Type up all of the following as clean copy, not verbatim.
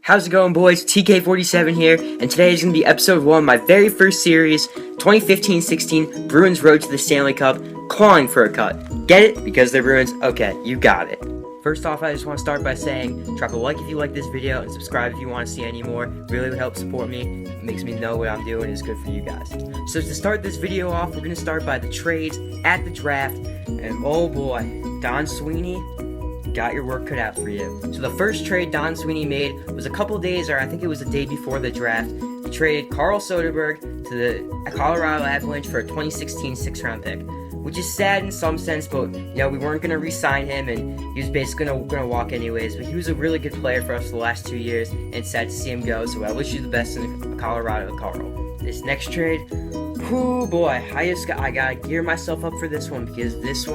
How's it going, boys? TK47 here, and today is going to be episode 1 of my very first series, 2015-16 Bruins Road to the Stanley Cup, clawing for a cut. Get it? Because they're Bruins? Okay, you got it. First off, I just want to start by saying, drop a like if you like this video, and subscribe if you want to see any more. Really would help support me. It makes me know what I'm doing is good for you guys. So to start this video off, we're going to start by the trades at the draft, and oh boy, Don Sweeney got your work cut out for you. So the first trade Don Sweeney made was a couple days, or I think it was the day before the draft. He traded Carl Soderberg to the Colorado Avalanche for a 2016 6th-round pick, which is sad in some sense, but you know, we weren't going to re-sign him, and he was basically going to walk anyways. But he was a really good player for us the last 2 years, and it's sad to see him go. So I wish you the best in Colorado, Carl. This next trade, oh boy, I gotta gear myself up for this one, because this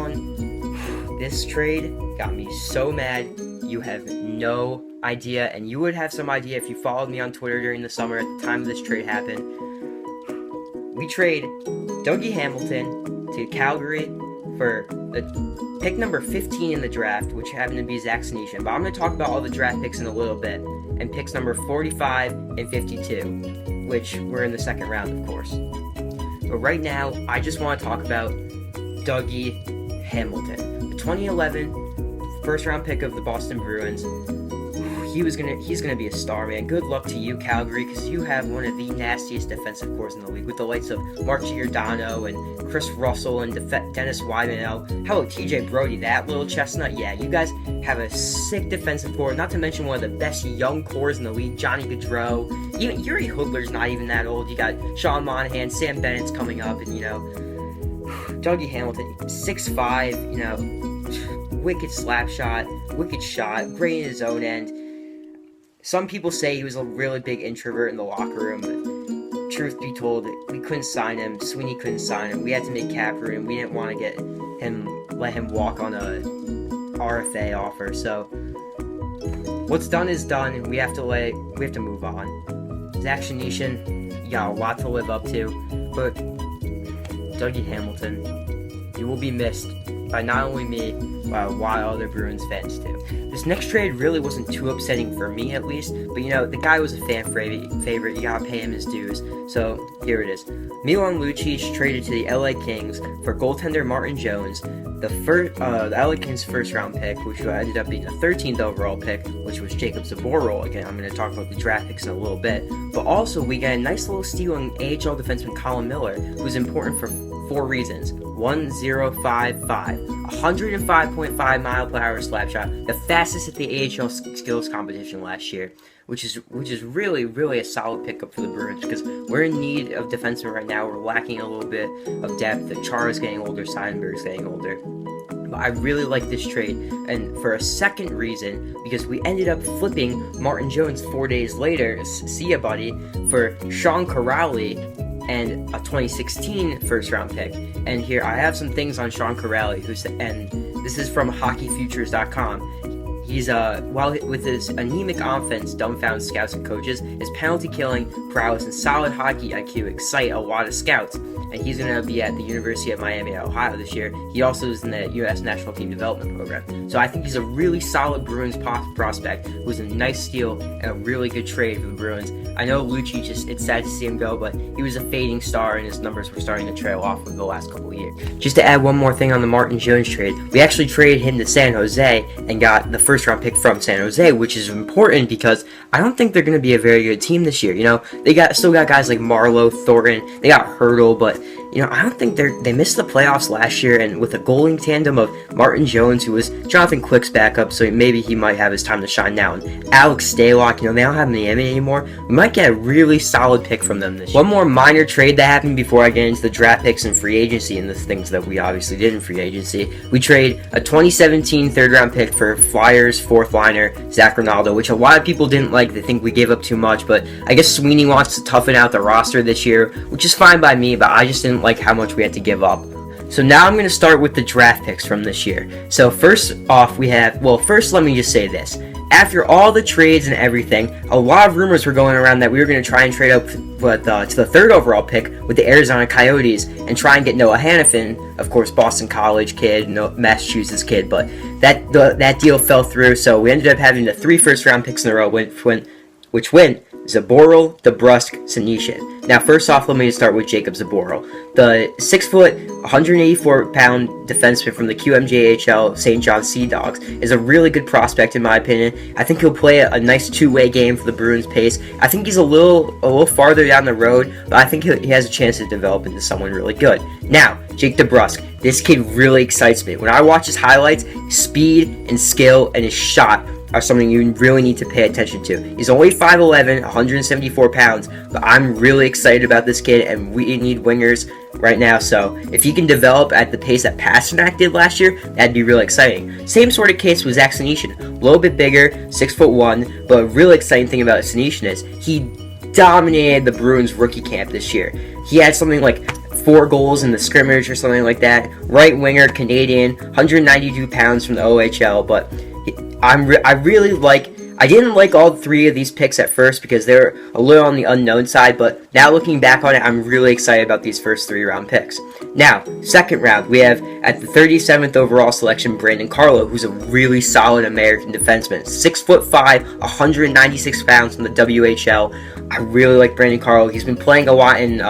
trade got me so mad, you have no idea, and you would have some idea if you followed me on Twitter during the summer at the time this trade happened. We trade Dougie Hamilton to Calgary for the pick number 15 in the draft, which happened to be Zach Senyshyn, but I'm going to talk about all the draft picks in a little bit, and picks number 45 and 52, which were in the second round, of course. But right now, I just want to talk about Dougie Hamilton. The 2011 first-round pick of the Boston Bruins. He's gonna be a star, man. Good luck to you, Calgary, because you have one of the nastiest defensive cores in the league, with the likes of Mark Giordano and Chris Russell and Dennis Weidman. Hello, TJ Brody, that little chestnut. Yeah, you guys have a sick defensive core, not to mention one of the best young cores in the league. Johnny Gaudreau, even Yuri Hoodler's not even that old. You got Sean Monahan, Sam Bennett's coming up, and Dougie Hamilton, 6'5", wicked slap shot, wicked shot, great in his own end. Some people say he was a really big introvert in the locker room, but truth be told, we couldn't sign him. Sweeney couldn't sign him. We had to make cap room. We didn't want to let him walk on a RFA offer. So what's done is done, and we have to move on. Zach Senyshyn, you got a lot to live up to, but Dougie Hamilton, you will be missed by not only me, but a lot of other Bruins fans too. This next trade really wasn't too upsetting for me, at least, but the guy was a fan favorite. You gotta pay him his dues. So here it is. Milan Lucic traded to the LA Kings for goaltender Martin Jones, the LA Kings first-round pick, which ended up being the 13th overall pick, which was Jacob Zaboral. Again, I'm going to talk about the draft picks in a little bit. But also, we got a nice little steal in AHL defenseman Colin Miller, who's important for 4 reasons. 1055, 105.5 mile per hour slap shot, the fastest at the AHL skills competition last year, which is really, really a solid pickup for the Bruins, because we're in need of defensemen right now. We're lacking a little bit of depth. The Chara's getting older, Seidenberg's getting older. But I really like this trade, and for a second reason, because we ended up flipping Martin Jones 4 days later, see ya buddy, for Sean Corrali and a 2016 first-round pick. And here, I have some things on Sean Corrali, and this is from hockeyfutures.com. He's, with his anemic offense, dumbfound scouts and coaches, his penalty killing prowess and solid hockey IQ excite a lot of scouts. And he's going to be at the University of Miami at Ohio this year. He also is in the U.S. National Team Development Program. So I think he's a really solid Bruins prospect, who's a nice steal and a really good trade for the Bruins. I know Lucic, it's sad to see him go, but he was a fading star, and his numbers were starting to trail off over the last couple of years. Just to add one more thing on the Martin Jones trade, we actually traded him to San Jose and got the first-round pick from San Jose, which is important because I don't think they're going to be a very good team this year. They still got guys like Marlowe, Thornton, they got Hurdle, but I don't think they missed the playoffs last year, and with a goaling tandem of Martin Jones, who was Jonathan Quick's backup, so maybe he might have his time to shine now, and Alex Stalock, they don't have him in the NBA anymore. We might get a really solid pick from them this year. One more minor trade that happened before I get into the draft picks and free agency and the things that we obviously did in free agency. We trade a 2017 third-round pick for Flyers fourth liner Zach Ronaldo, which a lot of people didn't like. They think we gave up too much, but I guess Sweeney wants to toughen out the roster this year, which is fine by me, but I just didn't like how much we had to give up. So now I'm going to start with the draft picks from this year. So first off, first let me just say this. After all the trades and everything, a lot of rumors were going around that we were going to try and trade up to the 3rd overall pick with the Arizona Coyotes and try and get Noah Hannafin, of course, Boston College kid, Massachusetts kid, but that deal fell through, so we ended up having the 3 first-round picks in a row. Went which went Zboril, DeBrusk, Senyshyn. Now, first off, let me start with Jacob Zboril. The 6-foot, 184-pound defenseman from the QMJHL St. John Sea Dogs is a really good prospect, in my opinion. I think he'll play a nice two-way game for the Bruins pace. I think he's a little farther down the road, but I think he has a chance to develop into someone really good. Now, Jake DeBrusk. This kid really excites me. When I watch his highlights, speed and skill and his shot are something you really need to pay attention to. He's only 5'11", 174 pounds, but I'm really excited about this kid, and we need wingers right now, so if he can develop at the pace that Pasternak did last year, that'd be really exciting. Same sort of case with Zach Senyshyn. A little bit bigger, 6'1", but a really exciting thing about Senyshyn is he dominated the Bruins rookie camp this year. He had something like 4 goals in the scrimmage or something like that. Right winger, Canadian, 192 pounds from the OHL, but I didn't like all 3 of these picks at first because they're a little on the unknown side, but now looking back on it, I'm really excited about these first 3-round picks. Now, second round, we have at the 37th overall selection, Brandon Carlo, who's a really solid American defenseman. 6'5", 196 pounds from the WHL. I really like Brandon Carlo. He's been playing a lot in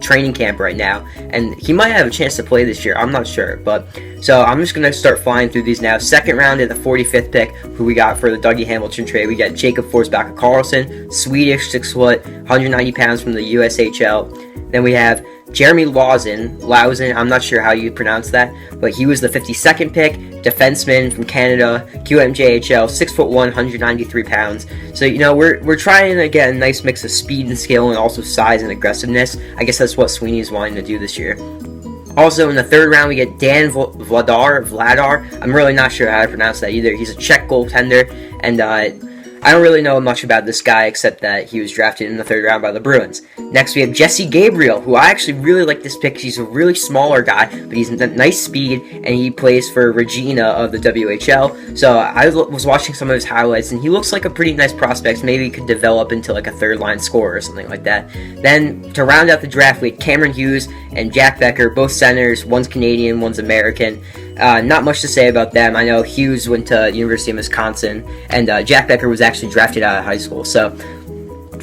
training camp right now, and he might have a chance to play this year. I'm not sure, but so I'm just gonna start flying through these now. Second round at the 45th pick, who we got for the Dougie Hamilton trade, we got Jacob Forsbacka Karlsson, Swedish, 6 foot, 190 pounds from the USHL. Then we have Jeremy Lausen, I'm not sure how you pronounce that, but he was the 52nd pick, defenseman from Canada, QMJHL, 6'1", 193 pounds. So, you know, we're trying to get a nice mix of speed and skill and also size and aggressiveness. I guess that's what Sweeney's wanting to do this year. Also, in the third round, we get Dan Vladar. I'm really not sure how to pronounce that either. He's a Czech goaltender, and I don't really know much about this guy except that he was drafted in the third round by the Bruins. Next, we have Jesse Gabriel, who I actually really like this pick. He's a really smaller guy, but he's nice speed, and he plays for Regina of the WHL. So I was watching some of his highlights, and he looks like a pretty nice prospect. Maybe he could develop into like a third-line scorer or something like that. Then, to round out the draft, we had Cameron Hughes and Jack Becker, both centers. One's Canadian, one's American. Not much to say about them. I know Hughes went to University of Wisconsin, and Jack Becker was actually drafted out of high school. So,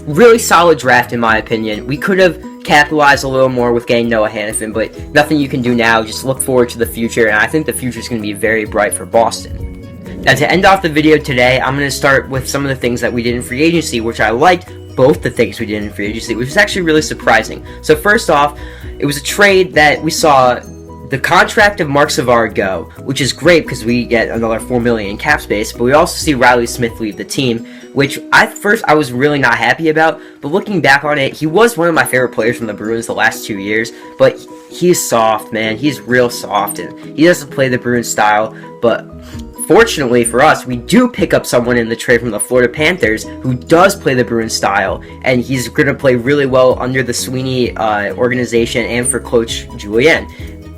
really solid draft in my opinion. We could have capitalized a little more with getting Noah Hannafin, but nothing you can do now. Just look forward to the future, and I think the future is going to be very bright for Boston. Now, to end off the video today, I'm going to start with some of the things that we did in free agency, which I liked. Both the things we did in free agency, which was actually really surprising. So first off, it was a trade that we saw the contract of Mark Savard go, which is great because we get another $4 million in cap space, but we also see Riley Smith leave the team, which at first I was really not happy about, but looking back on it, he was one of my favorite players from the Bruins the last 2 years, but he's soft, man. He's real soft, and he doesn't play the Bruins style, but fortunately for us, we do pick up someone in the trade from the Florida Panthers who does play the Bruins style, and he's going to play really well under the Sweeney organization and for Coach Julien.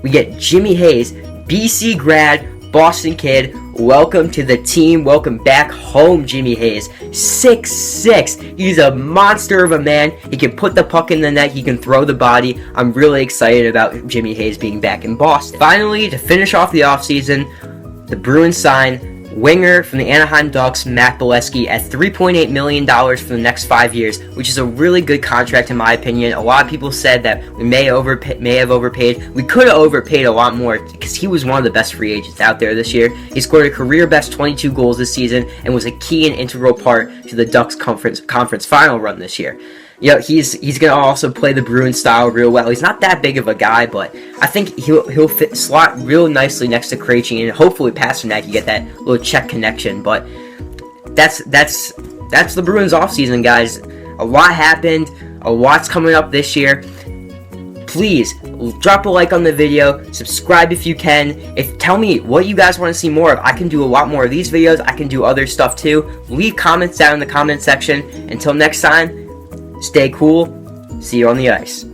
We get Jimmy Hayes, BC grad, Boston kid. Welcome to the team. Welcome back home, Jimmy Hayes. 6'6". He's a monster of a man. He can put the puck in the net. He can throw the body. I'm really excited about Jimmy Hayes being back in Boston. Finally, to finish off the offseason, the Bruins sign winger from the Anaheim Ducks, Matt Bolesky, at $3.8 million for the next 5 years, which is a really good contract in my opinion. A lot of people said that we may have overpaid. We could have overpaid a lot more because he was one of the best free agents out there this year. He scored a career-best 22 goals this season and was a key and integral part to the Ducks conference final run this year. You know, he's going to also play the Bruins style real well. He's not that big of a guy, but I think he'll slot real nicely next to Krejci, and hopefully Pasternak, you get that little Czech connection. But that's the Bruins offseason, guys. A lot happened. A lot's coming up this year. Please drop a like on the video, subscribe if you can. Tell me what you guys want to see more of. I can do a lot more of these videos. I can do other stuff too. Leave comments down in the comment section. Until next time, stay cool. See you on the ice.